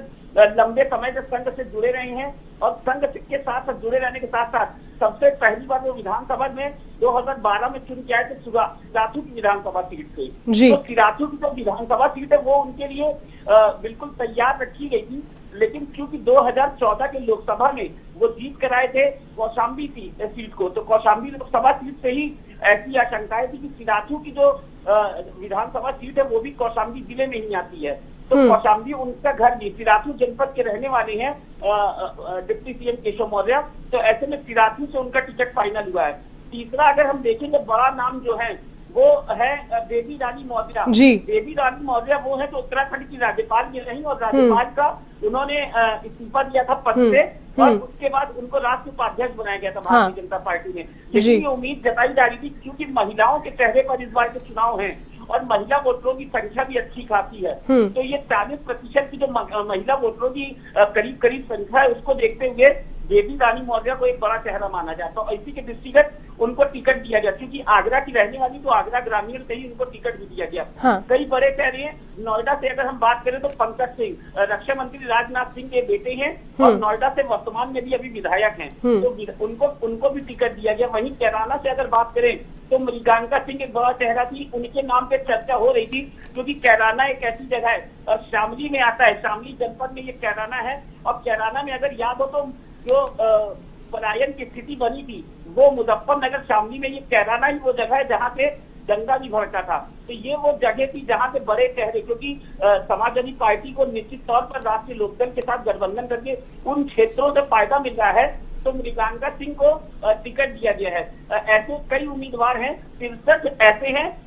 लंबे समय से संघ से जुड़े रहे हैं और संघ के साथ जुड़े रहने के साथ साथ सबसे पहली बार वो विधानसभा में 2012 में चुन के आए थे सिराथू की विधानसभा सीट से। तो सिराथू की जो विधानसभा सीट है वो उनके लिए बिल्कुल तैयार रखी गई थी, लेकिन क्योंकि 2014 के लोकसभा में वो जीत कर आए थे कौशाम्बी सीट को, तो कौशाम्बी लोकसभा सीट से ही ऐसी आशंकाएं थी कि सिराथू की जो विधानसभा सीट है वो भी कौशाम्बी जिले में ही आती है। तो कौशाम्बी उनका घर भी, सिराथू जनपद के रहने वाले हैं डिप्टी सीएम केशव मौर्य, तो ऐसे में सिराथू से उनका टिकट फाइनल हुआ है। तीसरा अगर हम देखेंगे बड़ा नाम जो है वो है बेबी रानी मौर्य। बेबी रानी मौर्य वो है जो उत्तराखंड की राज्यपाल भी रही और राज्यपाल का उन्होंने इस्तीफा दिया था पद से और उसके बाद उनको राष्ट्रीय उपाध्यक्ष बनाया गया था भारतीय जनता पार्टी ने। लेकिन ये उम्मीद जताई जा रही थी क्योंकि महिलाओं के चेहरे पर इस बार के चुनाव हैं और महिला वोटरों की संख्या भी अच्छी खासी है, तो ये 40% की जो महिला वोटरों की करीब संख्या है उसको देखते हुए बेबी रानी मौर्य को एक बड़ा चेहरा माना जाता है। इसी के दृष्टिगत उनको टिकट दिया गया, क्योंकि आगरा की रहने वाली तो आगरा ग्रामीण से ही उनको टिकट भी दिया गया। कई बड़े चेहरे हैं। नोएडा से अगर हम बात करें तो पंकज सिंह रक्षा मंत्री राजनाथ सिंह के बेटे हैं और नोएडा से वर्तमान में भी अभी विधायक हैं, तो उनको भी टिकट दिया गया। वहीं कैराना से अगर बात करें तो मृगांका सिंह एक बड़ा चेहरा थी, उनके नाम पे चर्चा हो रही थी क्योंकि कैराना एक ऐसी जगह है और शामली में आता है, शामली जनपद में ये कैराना है और कैराना में अगर याद हो तो जो पलायन की स्थिति बनी थी वो मुजफ्फरनगर शामली में, ये कैराना ही वो जगह है जहाँ पे दंगा भी भड़का था। तो ये वो जगह थी जहाँ पे बड़े चेहरे, क्योंकि समाजवादी पार्टी को निश्चित तौर पर राष्ट्रीय लोकदल के साथ गठबंधन करके उन क्षेत्रों से फायदा मिल रहा है, तो मृगांका सिंह को टिकट दिया गया है। ऐसे कई उम्मीदवार हैं, 63 ऐसे हैं,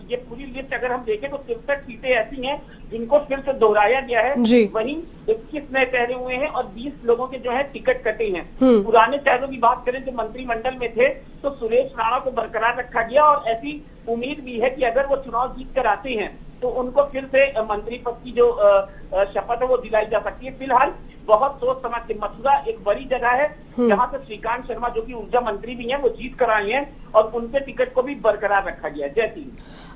ये पूरी लिस्ट अगर हम देखें तो 63 सीटें ऐसी हैं जिनको फिर से दोहराया गया है। वहीं 21 नए चेहरे हुए हैं और 20 लोगों के जो है टिकट कटे हैं। पुराने चेहरों की बात करें जो मंत्रिमंडल में थे तो सुरेश राणा को बरकरार रखा गया और ऐसी उम्मीद भी है कि अगर वो चुनाव जीत कर आते हैं तो उनको फिर से मंत्री पद की जो शपथ है वो दिलाई जा सकती है। फिलहाल बहुत सोच समझ के, मथुरा एक बड़ी जगह है जहां से श्रीकांत शर्मा जो कि ऊर्जा मंत्री भी हैं वो जीत कर आए हैं और उनके टिकट को भी बरकरार रखा गया है। जैसी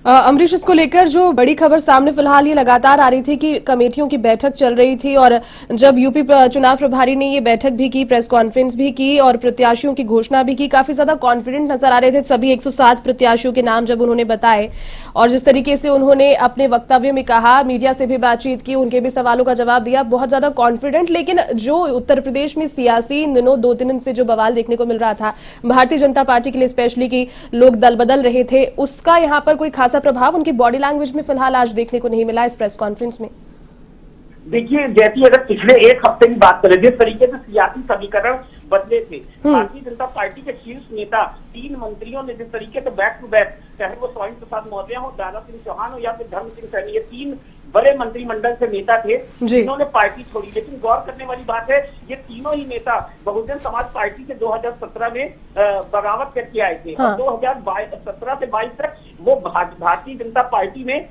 अमरीश, इसको लेकर जो बड़ी खबर सामने फिलहाल ये लगातार आ रही थी कि कमेटियों की बैठक चल रही थी और जब यूपी चुनाव प्रभारी ने ये बैठक भी की, प्रेस कॉन्फ्रेंस भी की और प्रत्याशियों की घोषणा भी की, काफी ज्यादा कॉन्फिडेंट नजर आ रहे थे सभी 107 प्रत्याशियों के नाम जब उन्होंने बताए और जिस तरीके से उन्होंने अपने वक्तव्य में कहा, मीडिया से भी बातचीत की, उनके भी सवालों का जवाब दिया, बहुत ज्यादा कॉन्फिडेंट। लेकिन जो उत्तर प्रदेश में सियासी इन दिनों 2-3 दिन से जो बवाल देखने को मिल रहा था भारतीय जनता पार्टी के लिए स्पेशली कि लोग दल बदल रहे थे, उसका यहाँ पर कोई खासा प्रभाव उनकी बॉडी लैंग्वेज में फिलहाल आज देखने को नहीं मिला इस प्रेस कॉन्फ्रेंस में। देखिए, जैसी अगर पिछले एक हफ्ते की बात करें, जिस तरीके से सियासी समीकरण बदले थे, भारतीय जनता पार्टी के शीर्ष नेता 3 मंत्रियों ने जिस तरीके से बैक टू बैक, चाहे वो स्वामी प्रसाद मौर्य हो, दारा सिंह चौहान हो या फिर धर्म सिंह सैनी, ये 3 बड़े मंत्रिमंडल से नेता थे जिन्होंने पार्टी छोड़ी। लेकिन गौर करने वाली बात है, ये तीनों ही नेता बहुजन समाज पार्टी से 2017 में बगावत करके आए थे और 2017 से 22 तक वो भारतीय जनता पार्टी में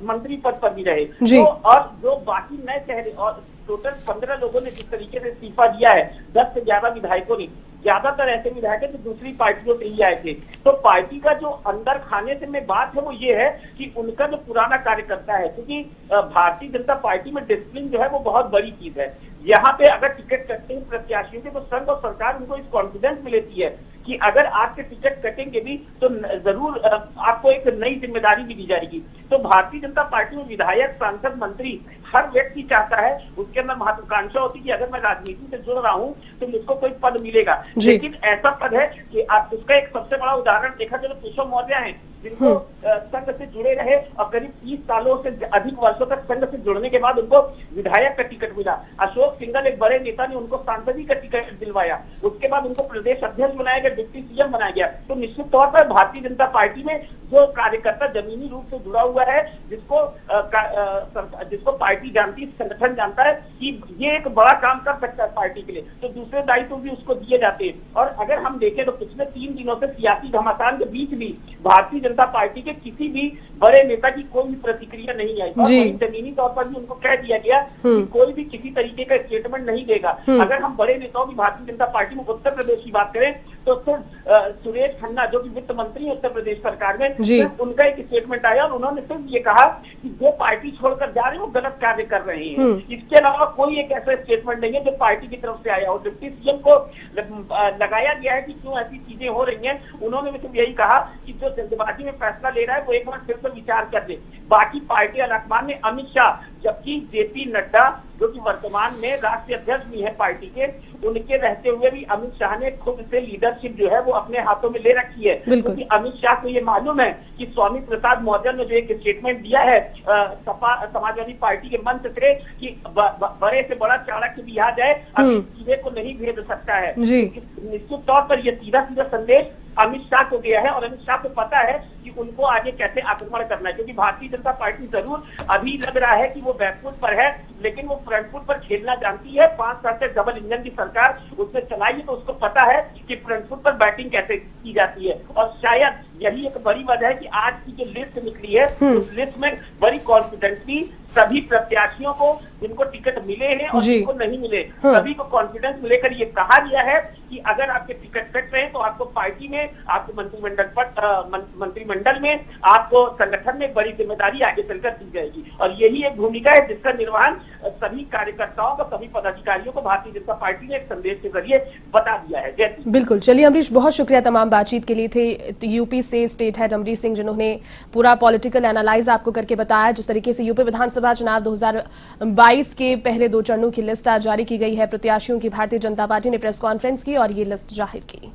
मंत्री पद पर भी रहे। तो और जो बाकी नए चेहरे और टोटल 15 लोगों ने जिस तरीके से इस्तीफा दिया है, 10 से 11 विधायकों ने, ज्यादातर ऐसे विधायक जो दूसरी पार्टियों से ही आए थे। तो पार्टी का जो अंदर खाने से में बात है वो ये है कि उनका जो पुराना कार्यकर्ता है, क्योंकि भारतीय जनता पार्टी में डिसिप्लिन जो है वो बहुत बड़ी चीज है। यहाँ पे अगर टिकट कटते हैं प्रत्याशियों के तो संघ और सरकार उनको इस कॉन्फिडेंस में लेती है कि अगर आपके टिकट कटेंगे भी तो जरूर आपको एक नई जिम्मेदारी भी दी जाएगी। तो भारतीय जनता पार्टी में विधायक, सांसद, मंत्री हर व्यक्ति चाहता है, उसके अंदर महत्वाकांक्षा होती है कि अगर मैं राजनीति से जुड़ रहा हूँ तो मुझको कोई पद मिलेगा। लेकिन ऐसा पद है कि आप उसका एक सबसे बड़ा उदाहरण देखा जाए तो केशव मौर्य हैं जिनको संघ से जुड़े रहे और करीब 30 सालों से अधिक वर्षों तक संघ से जुड़ने के बाद उनको विधायक का टिकट मिला। अशोक सिंघल एक बड़े नेता ने उनको सांसदी का टिकट दिलवाया, उसके बाद उनको प्रदेश अध्यक्ष बनाया गया, डिप्टी सीएम बनाया गया। तो निश्चित तौर पर भारतीय जनता पार्टी में जो कार्यकर्ता जमीनी रूप से जुड़ा हुआ है, जिसको पार्टी जानती है, संगठन जानता है कि ये एक बड़ा काम कर सकता है पार्टी के लिए, तो दूसरे दायित्व भी उसको दिए जाते हैं। और अगर हम देखें तो पिछले 3 दिनों से सियासी घमासान के बीच भी भारतीय जनता पार्टी के किसी भी बड़े नेता की कोई भी प्रतिक्रिया नहीं आई और जमीनी तौर पर भी उनको कह दिया गया कि कोई भी किसी तरीके का स्टेटमेंट नहीं देगा। अगर हम बड़े नेताओं की भारतीय जनता पार्टी में उत्तर प्रदेश की बात करें तो सिर्फ सुरेश खन्ना जो कि वित्त मंत्री है उत्तर प्रदेश सरकार में, सिर्फ उनका एक स्टेटमेंट आया और उन्होंने सिर्फ ये कहा कि जो पार्टी छोड़कर जा रहे हैं वो गलत कार्य कर रहे हैं। इसके अलावा कोई एक ऐसा स्टेटमेंट नहीं है जो पार्टी की तरफ से आया। और डिप्टी सीएम को लगाया गया है कि क्यों ऐसी चीजें हो रही हैं, उन्होंने सिर्फ यही कहा कि जो जल्दबाजी में फैसला ले रहा है वो एक बार फिर से विचार कर दे। बाकी पार्टी अलकमान में अमित शाह, जबकि जेपी नड्डा जो कि वर्तमान में राष्ट्रीय अध्यक्ष भी है पार्टी के, उनके रहते हुए भी अमित शाह ने खुद से लीडरशिप जो है वो अपने हाथों में ले रखी है, क्योंकि अमित शाह को ये मालूम है कि स्वामी प्रसाद मौर्य ने जो एक स्टेटमेंट दिया है समाजवादी पार्टी के मंच से कि बड़े से बड़ा चाणक्य भी आ जाए अभी सीधे को नहीं भेज सकता है। निश्चित तौर पर यह सीधा सीधा संदेश अमित शाह को दिया है और अमित शाह को पता है कि उनको आगे कैसे आक्रमण करना है, क्योंकि भारतीय जनता पार्टी जरूर अभी लग रहा है कि वो बैकफुट पर है, लेकिन वो फ्रंट फुट पर खेलना जानती है। 5 साल से डबल इंजन की सरकार उसने चलाई है तो उसको पता है कि फ्रंट फुट पर बैटिंग कैसे की जाती है। और शायद यही एक बड़ी वजह है कि आज की जो लिस्ट निकली है उस लिस्ट में बड़ी कॉन्फिडेंसली सभी प्रत्याशियों को जिनको टिकट मिले हैं और जिनको नहीं मिले सभी को कॉन्फिडेंस मिलेकर ये कहा गया है कि अगर आपके टिकट कट रहे हैं तो आपको पार्टी में, आपको मंत्रिमंडल में, आपको संगठन में बड़ी जिम्मेदारी आगे चलकर दी जाएगी। और यही एक भूमिका है जिसका निर्वहन सभी कार्यकर्ताओं को, सभी पदाधिकारियों को भारतीय जनता पार्टी ने एक संदेश के जरिए बता दिया है। जैसे बिल्कुल, चलिए अमरीश, बहुत शुक्रिया तमाम बातचीत के लिए। थे यूपी से स्टेट हेड अमरीश सिंह जिन्होंने पूरा पॉलिटिकल एनालाइज आपको करके बताया जिस तरीके से यूपी विधानसभा विधानसभा चुनाव 2022 के पहले 2 चरणों की लिस्ट आज जारी की गई है। प्रत्याशियों की भारतीय जनता पार्टी ने प्रेस कॉन्फ्रेंस की और ये लिस्ट जाहिर की।